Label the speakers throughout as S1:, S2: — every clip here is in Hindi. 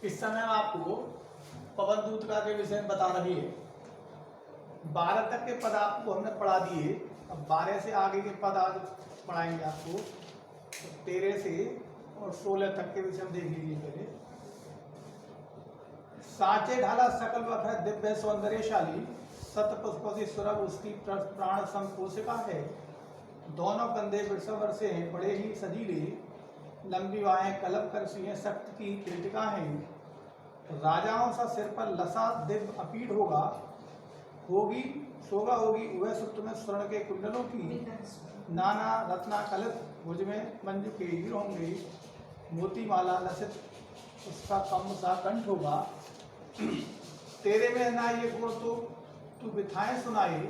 S1: इस समय आपको पवन दूत का के विषय में बता रही है। 12 तक के पद आपको हमने पढ़ा दिए, अब 12 से आगे के पद आज पढ़ाएंगे आपको। तो 13 से और 16 तक के विषय में देख लीजिए पहले। साचे ढाला सकल वक्त दिव्य सौंदर्यशाली, सत पुष्पों सुरभ उसकी प्राण संकोशिका है। दोनों कंधे वृषभ से हैं बड़े ही सजीले, लंबी बाहें कलब कर सिए सख्त की पेटिका हैं। राजाओं सा सिर पर लसा दिव्य अपीठ होगा, होगी शोभा होगी वह सूत्र में स्वर्ण के कुंडलों की। नाना रत्ना कलित भुज में मंजू के हीर होंगे, मोती माला लसित उसका कम सा कंठ होगा। तेरे में ना ये गुण तो तू बिथाएं सुनाए,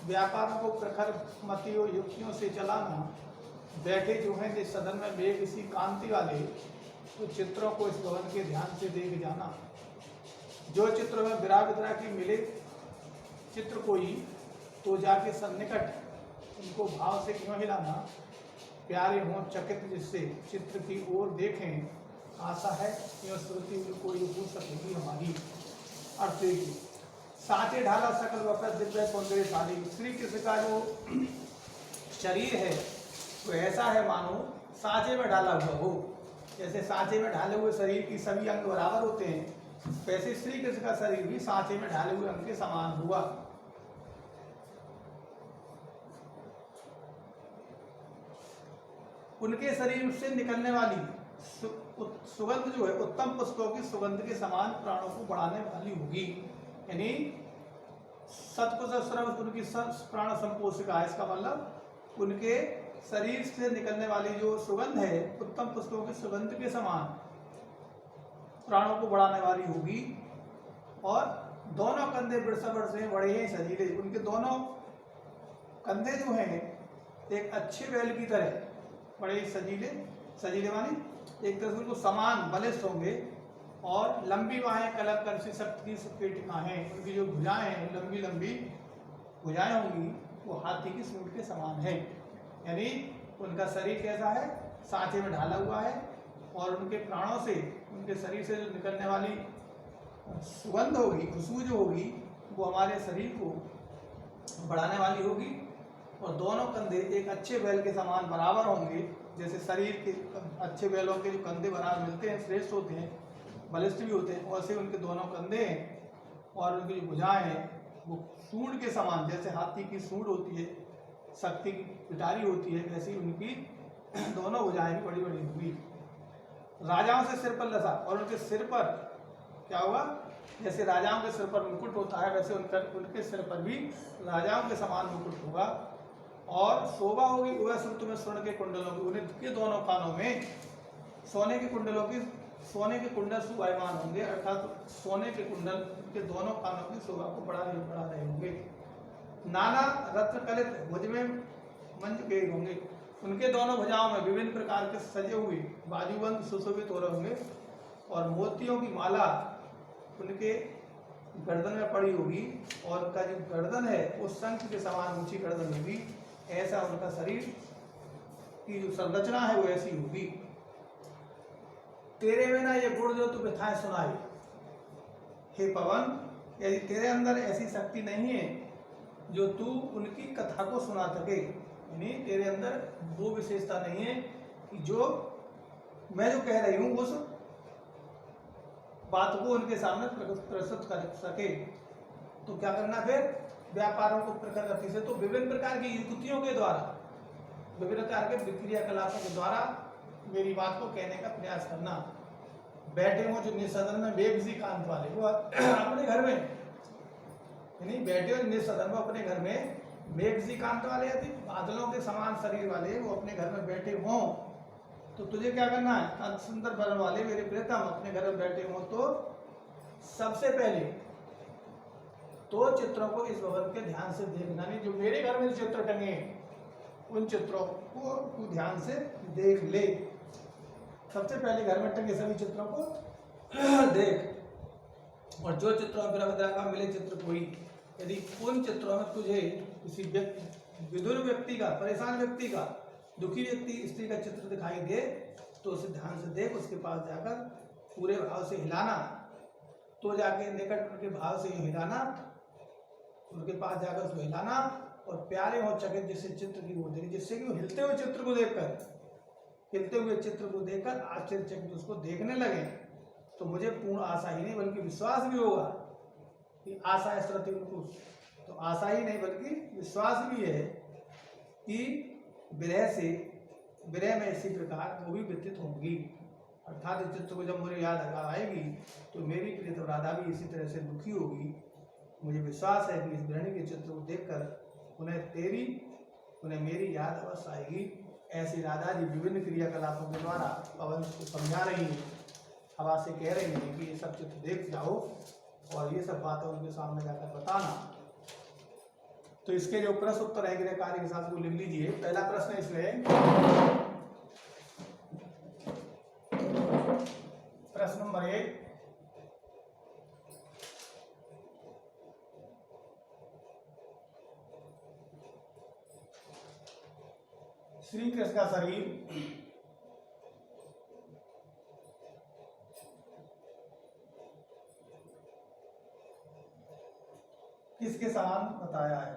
S1: व्यापारों को प्रखर मतियों युक्तियों से चलाना। बैठे जो हैं जिस सदन में मेघ इसी कांति वाले, तो चित्रों को इस भवन के ध्यान से देख जाना। जो चित्र में विरा विद्रा की मिले चित्र कोई, तो जाके सन्निकट उनको भाव से क्यों हिलाना। प्यारे हों चकित जिससे चित्र की ओर देखें, आशा है यह श्रुति उनको ये पूछ सकेगी हमारी। अर्थ देखिए, साचे ढाला सकल वक्त दिव्य सौंदर्यशाली। श्री कृष्ण का जो शरीर है वो ऐसा है मानो साँचे में ढाला हुआ हो। जैसे साँचे में ढाले हुए शरीर की सभी अंग बराबर होते हैं, वैसे श्री कृष्ण का शरीर भी साँचे में ढाले हुए अंग के समान हुआ। उनके शरीर से निकलने वाली सुगंध जो है उत्तम पुष्पों की सुगंध के समान प्राणों को बढ़ाने वाली होगी। यानी सतपुरुष उनकी प्राण संपोषिका है। इसका मतलब उनके शरीर से निकलने वाली जो सुगंध है उत्तम पुष्पों की सुगंध के समान प्राणों को बढ़ाने वाली होगी। और दोनों कंधे वृषभ से बड़े ही सजीले, उनके दोनों कंधे जो हैं एक अच्छे बैल की तरह बड़े ही सजीले, सजीले मानी एक तरह से समान बलिष्ठ होंगे। और लंबी बाहें कलब कर सी शक्ति की पेटिका हैं, उनकी जो भुजाएं हैं लंबी लंबी भुजाएं होंगी वो हाथी की सूंड के समान है। यानी उनका शरीर कैसा है, सांचे में ढाला हुआ है, और उनके प्राणों से उनके शरीर से जो निकलने वाली सुगंध होगी, खुशबू जो होगी वो हमारे शरीर को बढ़ाने वाली होगी। और दोनों कंधे एक अच्छे बैल के समान बराबर होंगे। जैसे शरीर के अच्छे बैलों के जो कंधे बराबर मिलते हैं, श्रेष्ठ होते हैं, बलिष्ठ भी होते हैं, वैसे उनके दोनों कंधे हैं। और उनकी जो भुजाएं हैं वो सूंड के समान, जैसे हाथी की सूंड होती है, शक्ति की पिटारी होती है, वैसी उनकी दोनों भुजाएं भी बड़ी बड़ी हुई। राजाओं से सिर पर लसा, और उनके सिर पर क्या होगा, जैसे राजाओं के सिर पर मुकुट होता है वैसे उनके सिर पर भी राजाओं के समान मुकुट होगा। और शोभा होगी वह सूत्र में स्वर्ण के कुंडलों की, उनके दोनों कानों में सोने के कुंडलों की, सोने के कुंडल सुवायमान होंगे, अर्थात सोने के कुंडल के दोनों कानों की शोभा को बढ़ा रहे होंगे। नाना रत्न कलित भुज में मंज के होंगे, उनके दोनों भुजाओं में विभिन्न प्रकार के सजे हुए बाजूबंद सुशोभित हो रहे होंगे। और मोतियों की माला उनके गर्दन में पड़ी होगी, और उनका जो गर्दन है वो शंख के समान ऊंची गर्दन होगी। ऐसा उनका शरीर की जो संरचना है वो ऐसी होगी। तेरे में ना ये गुण जो तू व्यथाएं सुनाई, हे पवन, यदि तेरे अंदर ऐसी शक्ति नहीं है जो तू उनकी कथा को सुना सके, यानी तेरे अंदर वो विशेषता नहीं है कि जो मैं जो कह रही हूँ उस बात को उनके सामने प्रस्तुत कर सके, तो क्या करना फिर, व्यापारों को प्रखर गति से, तो विभिन्न प्रकार की युक्तियों के द्वारा, विभिन्न प्रकार के क्रियाकलापों के द्वारा मेरी बात को कहने का प्रयास करना। बैठे हो जो निसदन में बेबसी कांत वाले, वो अपने घर में, यानी बैठे हो निसदन में अपने घर में बेबसी कांत वाले, यदि बादलों के समान शरीर वाले वो अपने घर में बैठे हों, तो तुझे क्या करना है, सुंदर वर्ण वाले मेरे प्रियतम अपने घर में बैठे हों, तो सबसे पहले तो चित्रों को इस भवन के ध्यान से देखना। नहीं, जो मेरे घर में चित्र टंगे उन चित्रों को तू ध्यान से देख ले। सबसे पहले घर में टंगे सभी चित्रों को देख, और जो चित्रों में विद्या का मिले चित्र कोई, यदि उन चित्रों में तुझे किसी व्यक्ति, विदुर व्यक्ति का, परेशान व्यक्ति का, दुखी व्यक्ति, स्त्री का चित्र दिखाई दे, तो उसे ध्यान से देख, उसके पास जाकर पूरे भाव से हिलाना, तो जाके निकट उनके भाव से हिलाना, उनके पास जाकर उसको हिलाना और प्यारे और चकित जिससे चित्र की वो देखी, जिससे कि वो हिलते हुए चित्र को देखकर आश्चर्यचकित उसको देखने लगे। तो मुझे पूर्ण आशा ही नहीं बल्कि विश्वास भी होगा कि आशा है श्रुति उनको, तो आशा ही नहीं बल्कि विश्वास भी है कि विरह में इसी प्रकार वो भी व्यतीत होंगी। अर्थात इस चित्र को जब मुझे याद आएगी तो मेरी प्रियतम राधा भी इसी तरह से दुखी होगी। मुझे विश्वास है कि इस गृहिणी के चित्र को देखकर उन्हें मेरी याद अवश्य आएगी। ऐसी राधा जी विभिन्न क्रियाकलापों के द्वारा पवन को समझा रही है, हवा से कह रही है कि ये सब चित्र देख जाओ और ये सब बातें उनके सामने जाकर बताना। तो इसके जो प्रश्न उत्तर है गृह कार्य के साथ वो लिख लीजिए। पहला प्रश्न इसमें प्रश्न नंबर 1, श्री कृष्ण का शरीर किसके समान बताया है?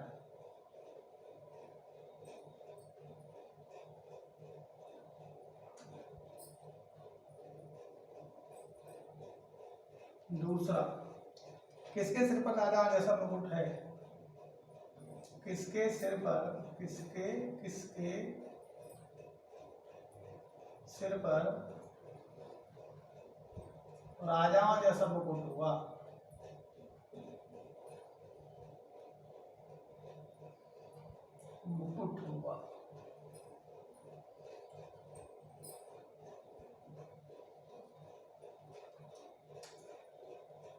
S1: दूसरा, किसके सिर पर राधा जैसा मुकुट है? किसके सिर पर राजाओं जैसा मुकुट हुआ?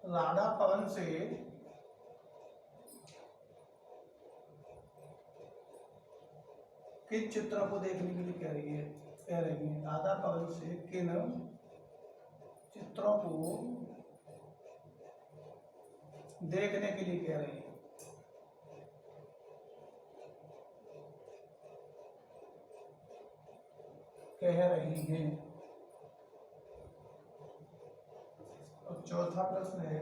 S1: राधा पवन से किन चित्रों को देखने के लिए कह रही है? राधा पवन से किन चित्रों को देखने के लिए कह रही है? और चौथा प्रश्न है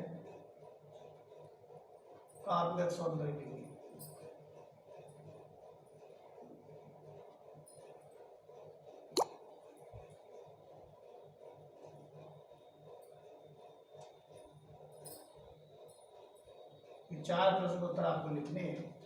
S1: काव्य सौंदर्य के लिए। चार प्रश्न उत्तर आपको लिखने हैं।